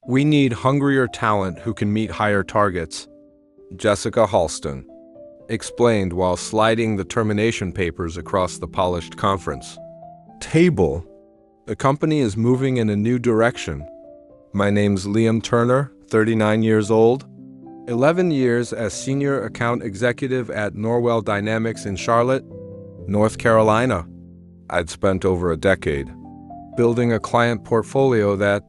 We need hungrier talent who can meet higher targets, Jessica Halston explained while sliding the termination papers across the polished conference table. The company is moving in a new direction. My name's Liam Turner, 39 years old, 11 years as Senior Account Executive at Norwell Dynamics in Charlotte, North Carolina. I'd spent over a decade building a client portfolio that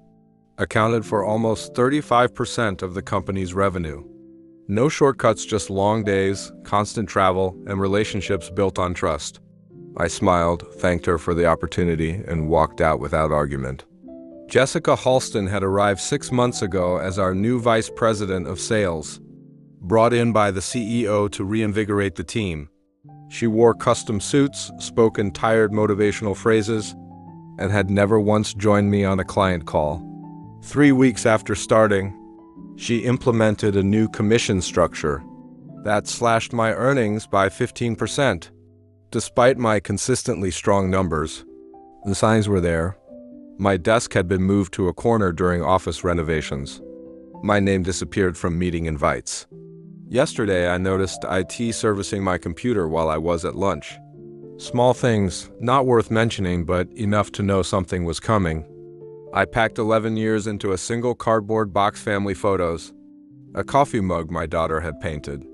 accounted for almost 35% of the company's revenue. No shortcuts, just long days, constant travel, and relationships built on trust. I smiled, thanked her for the opportunity, and walked out without argument. Jessica Halston had arrived 6 months ago as our new vice president of sales, brought in by the CEO to reinvigorate the team. She wore custom suits, spoke in tired motivational phrases, and had never once joined me on a client call. 3 weeks after starting, she implemented a new commission structure that slashed my earnings by 15%. Despite my consistently strong numbers, the signs were there. My desk had been moved to a corner during office renovations. My name disappeared from meeting invites. Yesterday, I noticed IT servicing my computer while I was at lunch. Small things, not worth mentioning, but enough to know something was coming. I packed 11 years into a single cardboard box: family photos, a coffee mug my daughter had painted,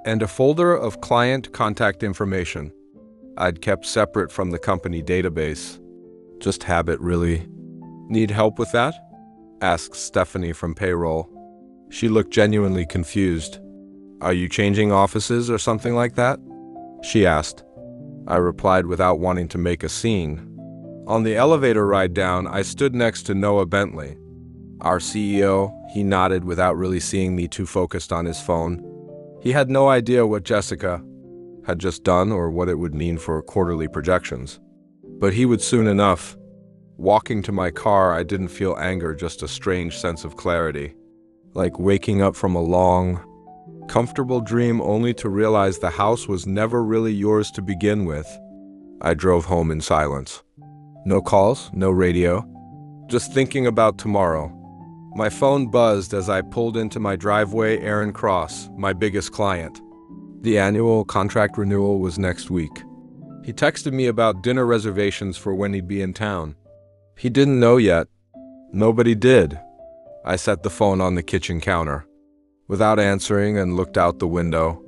and a folder of client contact information I'd kept separate from the company database. Just habit, really. Need help with that? Asked Stephanie from payroll. She looked genuinely confused. Are you changing offices or something like that? She asked. I replied without wanting to make a scene. On the elevator ride down, I stood next to Noah Bentley, our CEO. He nodded without really seeing me, too focused on his phone. He had no idea what Jessica had just done or what it would mean for quarterly projections. But he would soon enough. Walking to my car, I didn't feel anger, just a strange sense of clarity. Like waking up from a long, comfortable dream only to realize the house was never really yours to begin with. I drove home in silence. No calls, no radio, just thinking about tomorrow. My phone buzzed as I pulled into my driveway. Aaron Cross, my biggest client. The annual contract renewal was next week. He texted me about dinner reservations for when he'd be in town. He didn't know yet. Nobody did. I set the phone on the kitchen counter, without answering, and looked out the window.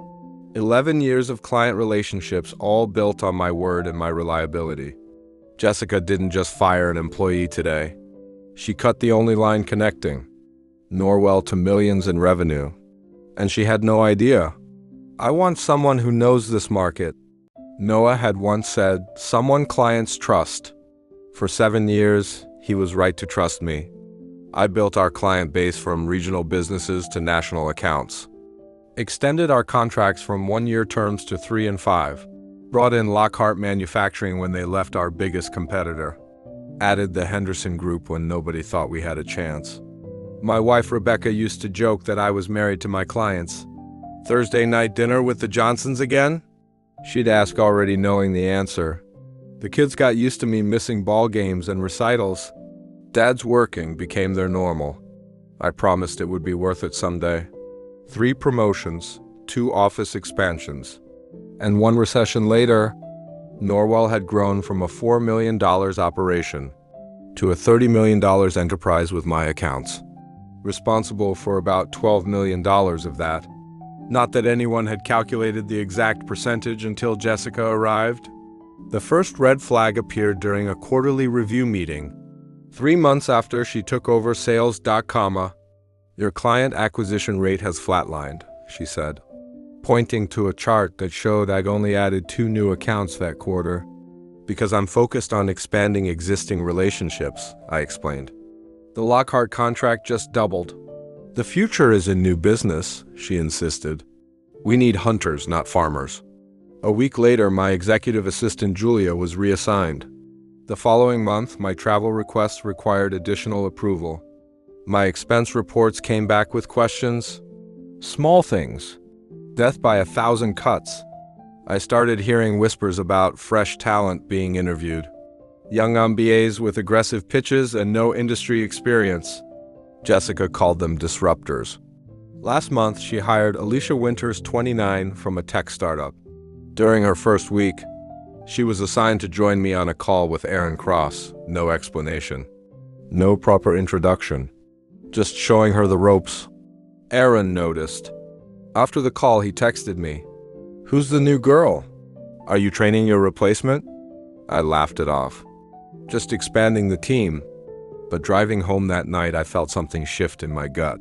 11 years of client relationships, all built on my word and my reliability. Jessica didn't just fire an employee today. She cut the only line connecting Norwell to millions in revenue. And she had no idea. I want someone who knows this market. Noah had once said, someone clients trust. For 7 years, he was right to trust me. I built our client base from regional businesses to national accounts. Extended our contracts from 1-year terms to 3 and 5. Brought in Lockhart Manufacturing when they left our biggest competitor. Added the Henderson Group when nobody thought we had a chance. My wife Rebecca used to joke that I was married to my clients. Thursday night dinner with the Johnsons again? She'd ask, already knowing the answer. The kids got used to me missing ball games and recitals. Dad's working became their normal. I promised it would be worth it someday. 3 promotions, 2 office expansions. And 1 recession later, Norwell had grown from a $4 million operation to a $30 million enterprise with my accounts, responsible for about $12 million of that. Not that anyone had calculated the exact percentage until Jessica arrived. The first red flag appeared during a quarterly review meeting. 3 months after she took over sales.com, your client acquisition rate has flatlined, she said, pointing to a chart that showed I'd only added 2 new accounts that quarter. Because I'm focused on expanding existing relationships, I explained. The Lockhart contract just doubled. The future is in new business, she insisted. We need hunters, not farmers. A week later, my executive assistant Julia was reassigned. The following month, my travel requests required additional approval. My expense reports came back with questions. Small things. Death by 1,000 cuts. I started hearing whispers about fresh talent being interviewed. Young MBAs with aggressive pitches and no industry experience. Jessica called them disruptors. Last month, she hired Alicia Winters, 29, from a tech startup. During her first week, she was assigned to join me on a call with Aaron Cross. No explanation. No proper introduction. Just showing her the ropes. Aaron noticed. After the call, he texted me, "Who's the new girl? Are you training your replacement?" I laughed it off. Just expanding the team. But driving home that night, I felt something shift in my gut.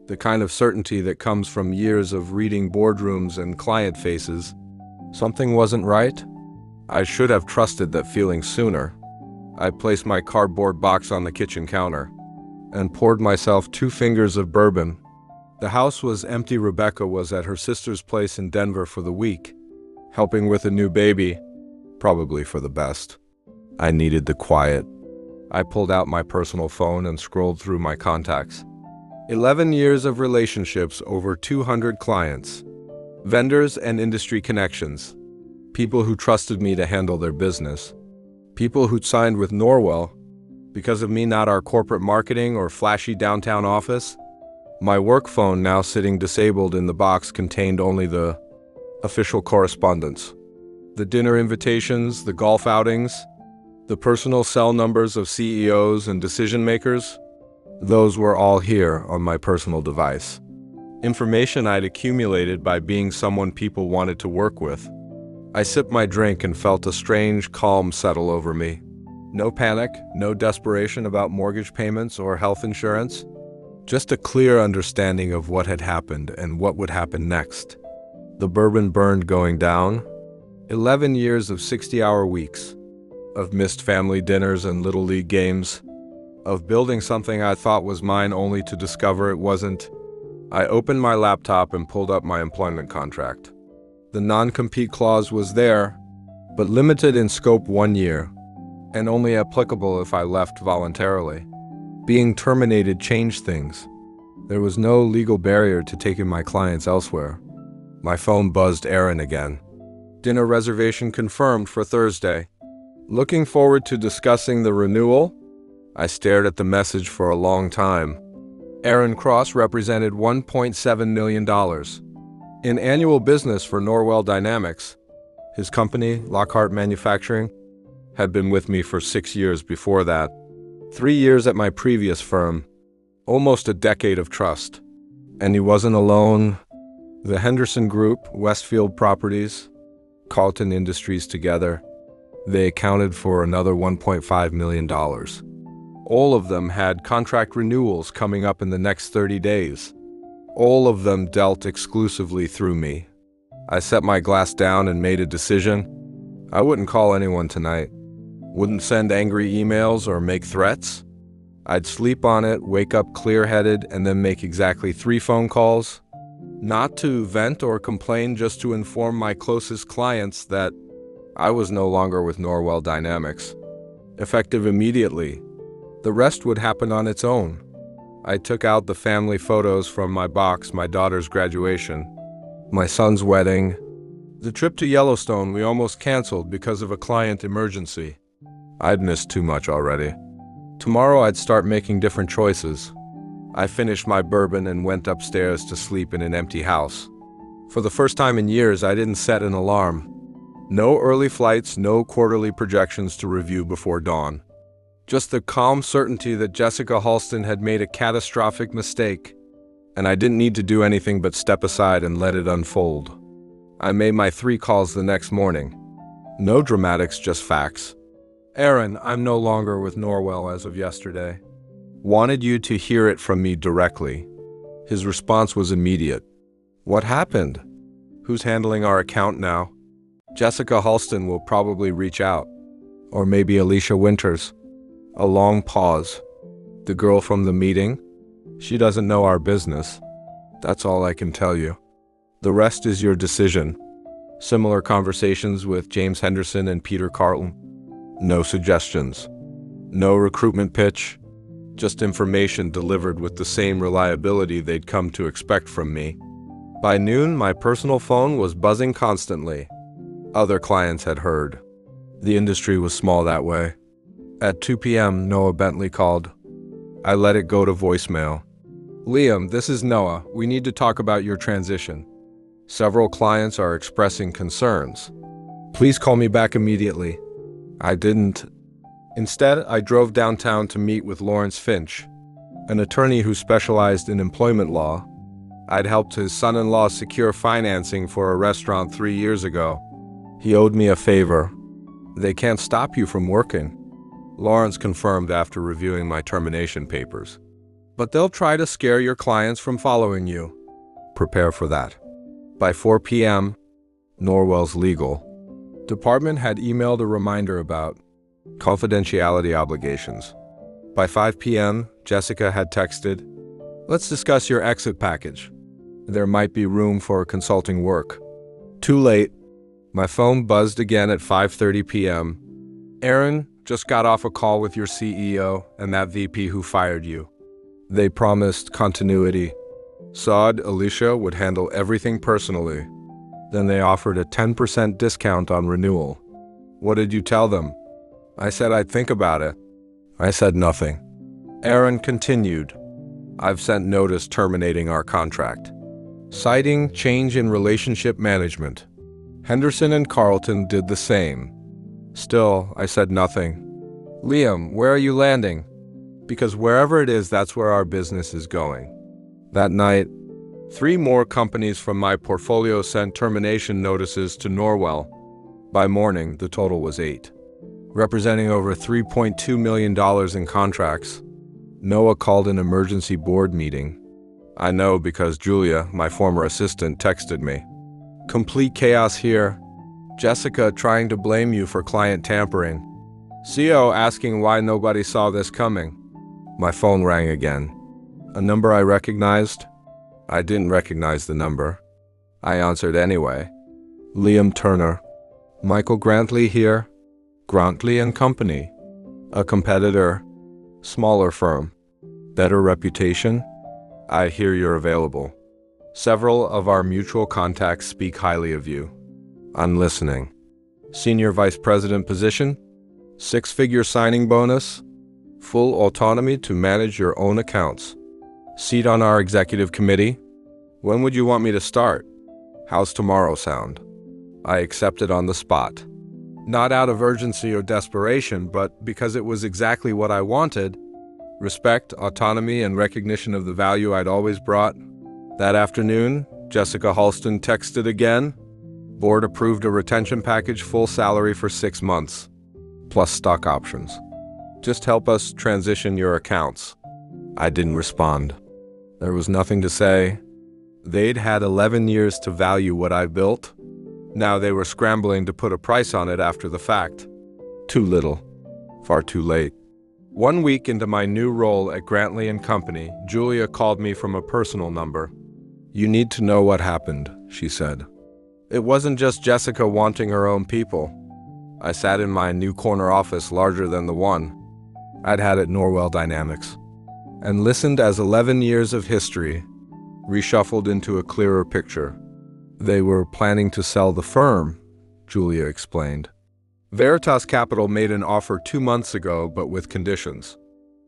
The kind of certainty that comes from years of reading boardrooms and client faces. Something wasn't right. I should have trusted that feeling sooner. I placed my cardboard box on the kitchen counter and poured myself 2 fingers of bourbon. The house was empty. Rebecca was at her sister's place in Denver for the week, helping with a new baby, probably for the best. I needed the quiet. I pulled out my personal phone and scrolled through my contacts. 11 years of relationships, over 200 clients, vendors and industry connections, people who trusted me to handle their business, people who'd signed with Norwell because of me, not our corporate marketing or flashy downtown office. My work phone, now sitting disabled in the box, contained only the official correspondence, the dinner invitations, the golf outings, the personal cell numbers of CEOs and decision makers. Those were all here on my personal device. Information I'd accumulated by being someone people wanted to work with. I sipped my drink and felt a strange calm settle over me. No panic, no desperation about mortgage payments or health insurance. Just a clear understanding of what had happened and what would happen next. The bourbon burned going down. 11 years of 60-hour weeks, of missed family dinners and Little League games, of building something I thought was mine only to discover it wasn't. I opened my laptop and pulled up my employment contract. The non-compete clause was there, but limited in scope 1 year, and only applicable if I left voluntarily. Being terminated changed things. There was no legal barrier to taking my clients elsewhere. My phone buzzed. Aaron again. Dinner reservation confirmed for Thursday. Looking forward to discussing the renewal? I stared at the message for a long time. Aaron Cross represented $1.7 million in annual business for Norwell Dynamics. His company, Lockhart Manufacturing, had been with me for 6 years before that. 3 years at my previous firm. Almost a decade of trust. And he wasn't alone. The Henderson Group, Westfield Properties, Carlton Industries together, they accounted for another $1.5 million. All of them had contract renewals coming up in the next 30 days. All of them dealt exclusively through me. I set my glass down and made a decision. I wouldn't call anyone tonight. Wouldn't send angry emails or make threats. I'd sleep on it, wake up clear-headed, and then make exactly 3 phone calls. Not to vent or complain, just to inform my closest clients that I was no longer with Norwell Dynamics. Effective immediately. The rest would happen on its own. I took out the family photos from my box, my daughter's graduation, my son's wedding, the trip to Yellowstone we almost canceled because of a client emergency. I'd missed too much already. Tomorrow I'd start making different choices. I finished my bourbon and went upstairs to sleep in an empty house. For the first time in years, I didn't set an alarm. No early flights, no quarterly projections to review before dawn. Just the calm certainty that Jessica Halston had made a catastrophic mistake, and I didn't need to do anything but step aside and let it unfold. I made my 3 calls the next morning. No dramatics, just facts. Aaron, I'm no longer with Norwell as of yesterday. Wanted you to hear it from me directly. His response was immediate. What happened? Who's handling our account now? Jessica Halston will probably reach out. Or maybe Alicia Winters. A long pause. The girl from the meeting? She doesn't know our business. That's all I can tell you. The rest is your decision. Similar conversations with James Henderson and Peter Carlton. No suggestions. No recruitment pitch. Just information delivered with the same reliability they'd come to expect from me. By noon, my personal phone was buzzing constantly. Other clients had heard. The industry was small that way. At 2 p.m., Noah Bentley called. I let it go to voicemail. Liam, this is Noah. We need to talk about your transition. Several clients are expressing concerns. Please call me back immediately. I didn't. Instead, I drove downtown to meet with Lawrence Finch, an attorney who specialized in employment law. I'd helped his son-in-law secure financing for a restaurant 3 years ago. He owed me a favor. They can't stop you from working, Lawrence confirmed after reviewing my termination papers. But they'll try to scare your clients from following you. Prepare for that. By 4 p.m., Norwell's legal department had emailed a reminder about confidentiality obligations. By 5 p.m., Jessica had texted, "Let's discuss your exit package. There might be room for consulting work." Too late. My phone buzzed again at 5:30 p.m. "Aaron, just got off a call with your CEO and that VP who fired you. They promised continuity. Saud Alicia would handle everything personally. Then they offered a 10% discount on renewal. What did you tell them?" I said I'd think about it. I said nothing. Aaron continued, "I've sent notice terminating our contract, citing change in relationship management. Henderson and Carlton did the same." Still, I said nothing. "Liam, where are you landing? Because wherever it is, that's where our business is going." That night, 3 more companies from my portfolio sent termination notices to Norwell. By morning, the total was 8, representing over $3.2 million in contracts. Noah called an emergency board meeting. I know because Julia, my former assistant, texted me. "Complete chaos here. Jessica trying to blame you for client tampering. CO asking why nobody saw this coming." My phone rang again. A number I recognized? I didn't recognize the number. I answered anyway. "Liam Turner. Michael Grantley here. Grantley and Company. A competitor. Smaller firm. Better reputation. I hear you're available. Several of our mutual contacts speak highly of you. I'm listening. Senior Vice President position. 6-figure signing bonus. Full autonomy to manage your own accounts. Seat on our executive committee. When would you want me to start? How's tomorrow sound?" I accepted on the spot. Not out of urgency or desperation, but because it was exactly what I wanted. Respect, autonomy, and recognition of the value I'd always brought. That afternoon, Jessica Halston texted again. Board approved a retention package, full salary for 6 months, plus stock options. Just help us transition your accounts. I didn't respond. There was nothing to say. They'd had 11 years to value what I built. Now they were scrambling to put a price on it after the fact. Too little. Far too late. 1 week into my new role at Grantley and Company, Julia called me from a personal number. "You need to know what happened," she said. It wasn't just Jessica wanting her own people. I sat in my new corner office larger than the one I'd had at Norwell Dynamics, and listened as 11 years of history reshuffled into a clearer picture. They were planning to sell the firm, Julia explained. Veritas Capital made an offer 2 months ago, but with conditions.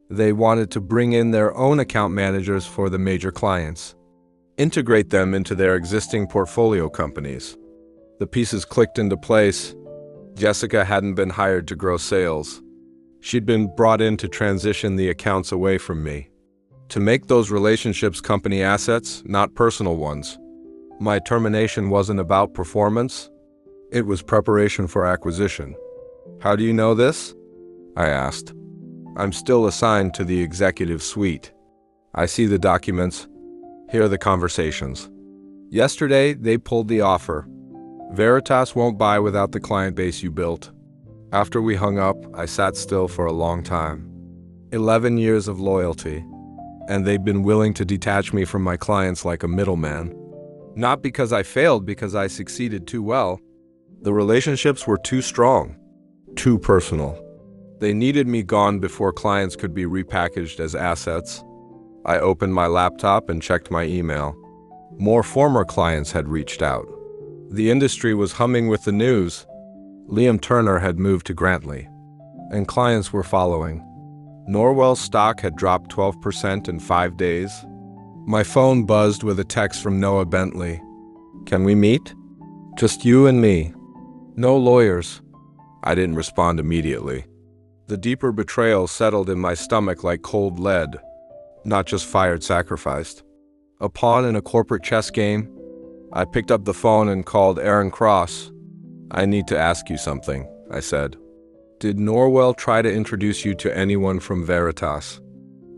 They wanted to bring in their own account managers for the major clients, integrate them into their existing portfolio companies. The pieces clicked into place. Jessica hadn't been hired to grow sales. She'd been brought in to transition the accounts away from me, to make those relationships company assets, not personal ones. My termination wasn't about performance. It was preparation for acquisition. "How do you know this?" I asked. "I'm still assigned to the executive suite. I see the documents, hear the conversations. Yesterday, they pulled the offer. Veritas won't buy without the client base you built." After we hung up, I sat still for a long time. 11 years of loyalty, and they'd been willing to detach me from my clients like a middleman. Not because I failed, because I succeeded too well. The relationships were too strong, too personal. They needed me gone before clients could be repackaged as assets. I opened my laptop and checked my email. More former clients had reached out. The industry was humming with the news. Liam Turner had moved to Grantley, and clients were following. Norwell's stock had dropped 12% in 5 days. My phone buzzed with a text from Noah Bentley. "Can we meet? Just you and me. No lawyers." I didn't respond immediately. The deeper betrayal settled in my stomach like cold lead, not just fired sacrificed. A pawn in a corporate chess game? I picked up the phone and called Aaron Cross. "I need to ask you something," I said. "Did Norwell try to introduce you to anyone from Veritas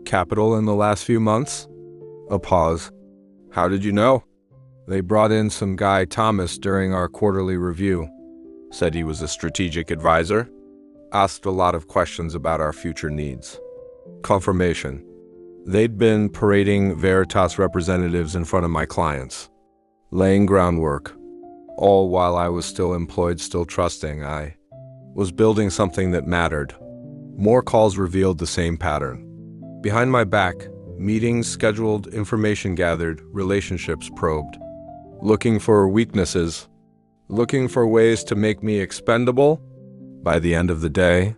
Capital in the last few months?" A pause. "How did you know?" "They brought in some guy, Thomas, during our quarterly review. Said he was a strategic advisor. Asked a lot of questions about our future needs." Confirmation. They'd been parading Veritas representatives in front of my clients, laying groundwork, all while I was still employed, still trusting I was building something that mattered. More calls revealed the same pattern. Behind my back, meetings scheduled, information gathered, relationships probed. Looking for weaknesses, looking for ways to make me expendable. By the end of the day,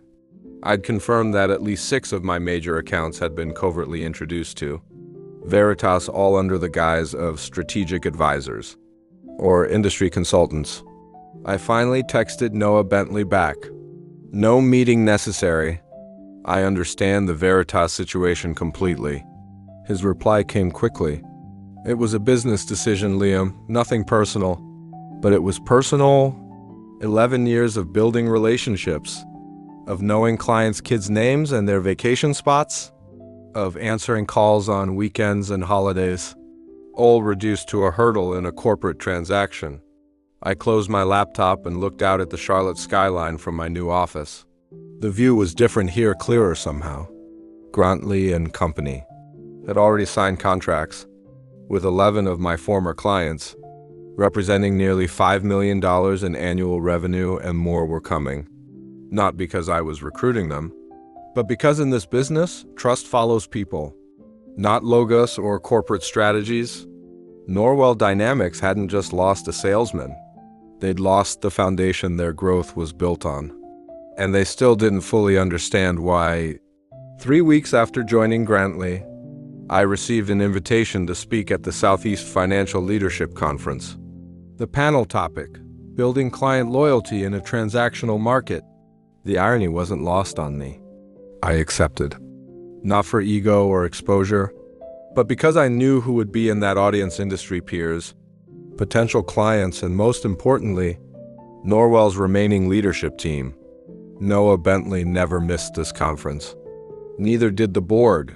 I'd confirmed that at least 6 of my major accounts had been covertly introduced to Veritas, all under the guise of strategic advisors or industry consultants. I finally texted Noah Bentley back. "No meeting necessary. I understand the Veritas situation completely." His reply came quickly. "It was a business decision, Liam, nothing personal." But it was personal. 11 years of building relationships, of knowing clients' kids' names and their vacation spots, of answering calls on weekends and holidays, all reduced to a hurdle in a corporate transaction. I closed my laptop and looked out at the Charlotte skyline from my new office. The view was different here, clearer somehow. Grantley and Company had already signed contracts with 11 of my former clients, representing nearly $5 million in annual revenue, and more were coming. Not because I was recruiting them, but because in this business, trust follows people, not logos or corporate strategies. Norwell Dynamics hadn't just lost a salesman. They'd lost the foundation their growth was built on. And they still didn't fully understand why. 3 weeks after joining Grantley, I received an invitation to speak at the Southeast Financial Leadership Conference. The panel topic, Building Client Loyalty in a Transactional Market. The irony wasn't lost on me. I accepted. Not for ego or exposure, but because I knew who would be in that audience: industry peers, potential clients, and most importantly, Norwell's remaining leadership team. Noah Bentley never missed this conference. Neither did the board.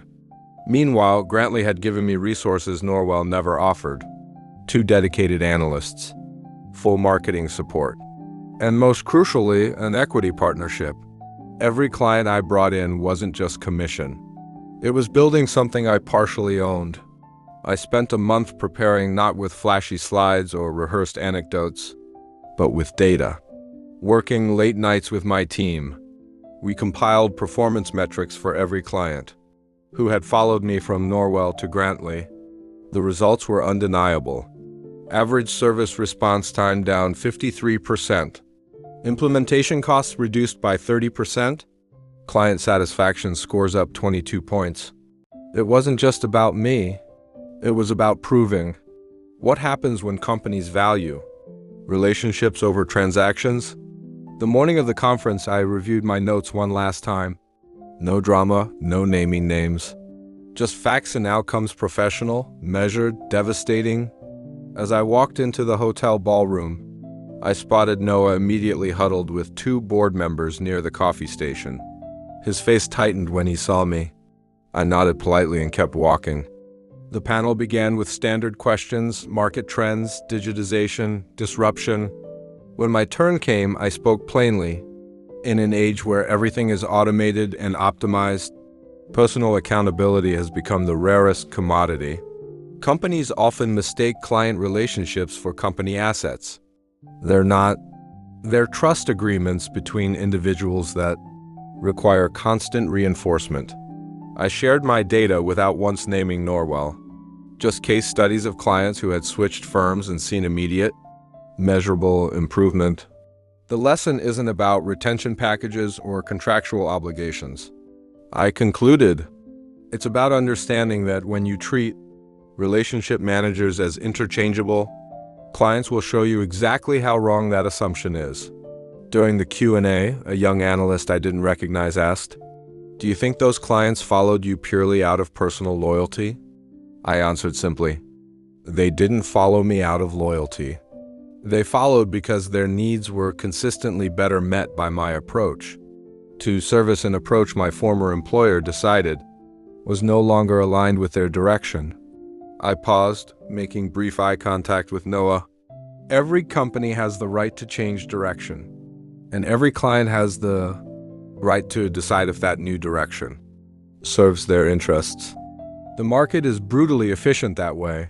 Meanwhile, Grantley had given me resources Norwell never offered: 2 dedicated analysts, full marketing support, and most crucially, an equity partnership. Every client I brought in wasn't just commission. It was building something I partially owned. I spent a month preparing, not with flashy slides or rehearsed anecdotes, but with data. Working late nights with my team, we compiled performance metrics for every client who had followed me from Norwell to Grantley. The results were undeniable. Average service response time down 53%. Implementation costs reduced by 30%. Client satisfaction scores up 22 points. It wasn't just about me. It was about proving what happens when companies value relationships over transactions. The morning of the conference, I reviewed my notes one last time. No drama, no naming names. Just facts and outcomes, professional, measured, devastating. As I walked into the hotel ballroom, I spotted Noah immediately huddled with 2 board members near the coffee station. His face tightened when he saw me. I nodded politely and kept walking. The panel began with standard questions: market trends, digitization, disruption. When my turn came, I spoke plainly. In an age where everything is automated and optimized, personal accountability has become the rarest commodity. Companies often mistake client relationships for company assets. They're not. They're trust agreements between individuals that require constant reinforcement. I shared my data without once naming Norwell. Just case studies of clients who had switched firms and seen immediate, measurable improvement. The lesson isn't about retention packages or contractual obligations. I concluded, it's about understanding that when you treat relationship managers as interchangeable, clients will show you exactly how wrong that assumption is. During the Q&A, a young analyst I didn't recognize asked, "Do you think those clients followed you purely out of personal loyalty?" I answered simply, "They didn't follow me out of loyalty. They followed because their needs were consistently better met by my approach. To service an approach my former employer decided was no longer aligned with their direction." I paused, making brief eye contact with Noah. Every company has the right to change direction, and every client has the right to decide if that new direction serves their interests. The market is brutally efficient that way.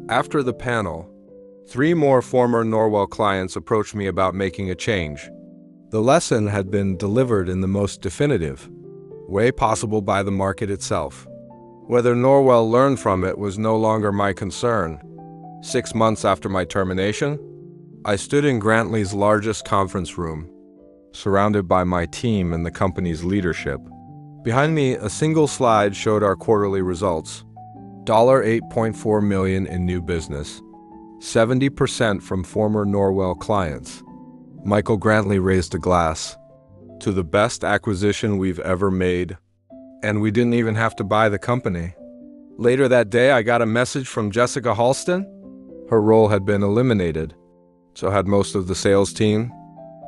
After the panel, 3 more former Norwell clients approached me about making a change. The lesson had been delivered in the most definitive way possible by the market itself. Whether Norwell learned from it was no longer my concern. 6 months after my termination, I stood in Grantley's largest conference room, surrounded by my team and the company's leadership. Behind me, a single slide showed our quarterly results. $8.4 million in new business, 70% from former Norwell clients. Michael Grantley raised a glass. "To the best acquisition we've ever made. And we didn't even have to buy the company." Later that day, I got a message from Jessica Halston. Her role had been eliminated. So had most of the sales team.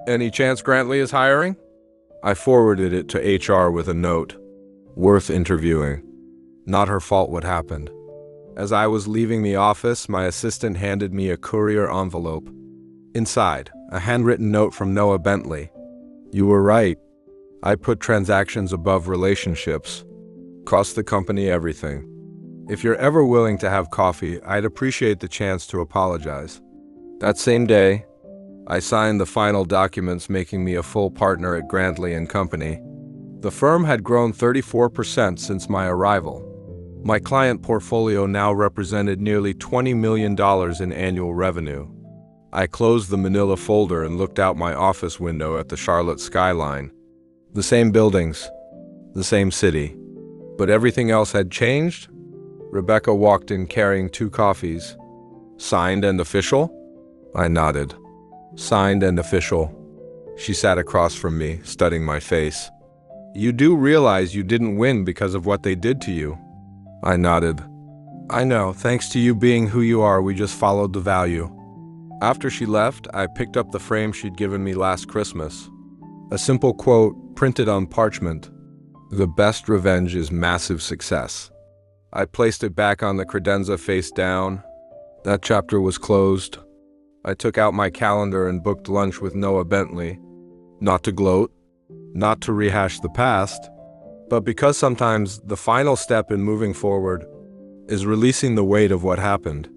"Any chance Grantley is hiring?" I forwarded it to HR with a note. "Worth interviewing. Not her fault what happened." As I was leaving the office, my assistant handed me a courier envelope. Inside, a handwritten note from Noah Bentley. "You were right. I put transactions above relationships. Cost the company everything. If you're ever willing to have coffee, I'd appreciate the chance to apologize." That same day, I signed the final documents making me a full partner at Grantley & Company. The firm had grown 34% since my arrival. My client portfolio now represented nearly $20 million in annual revenue. I closed the manila folder and looked out my office window at the Charlotte skyline. The same buildings, the same city. But everything else had changed. Rebecca walked in carrying 2 coffees. "Signed and official?" I nodded. "Signed and official." She sat across from me, studying my face. "You do realize you didn't win because of what they did to you?" I nodded. "I know, thanks to you being who you are, we just followed the value." After she left, I picked up the frame she'd given me last Christmas. A simple quote printed on parchment. "The best revenge is massive success." I placed it back on the credenza face down. That chapter was closed. I took out my calendar and booked lunch with Noah Bentley. Not to gloat, not to rehash the past, but because sometimes the final step in moving forward is releasing the weight of what happened.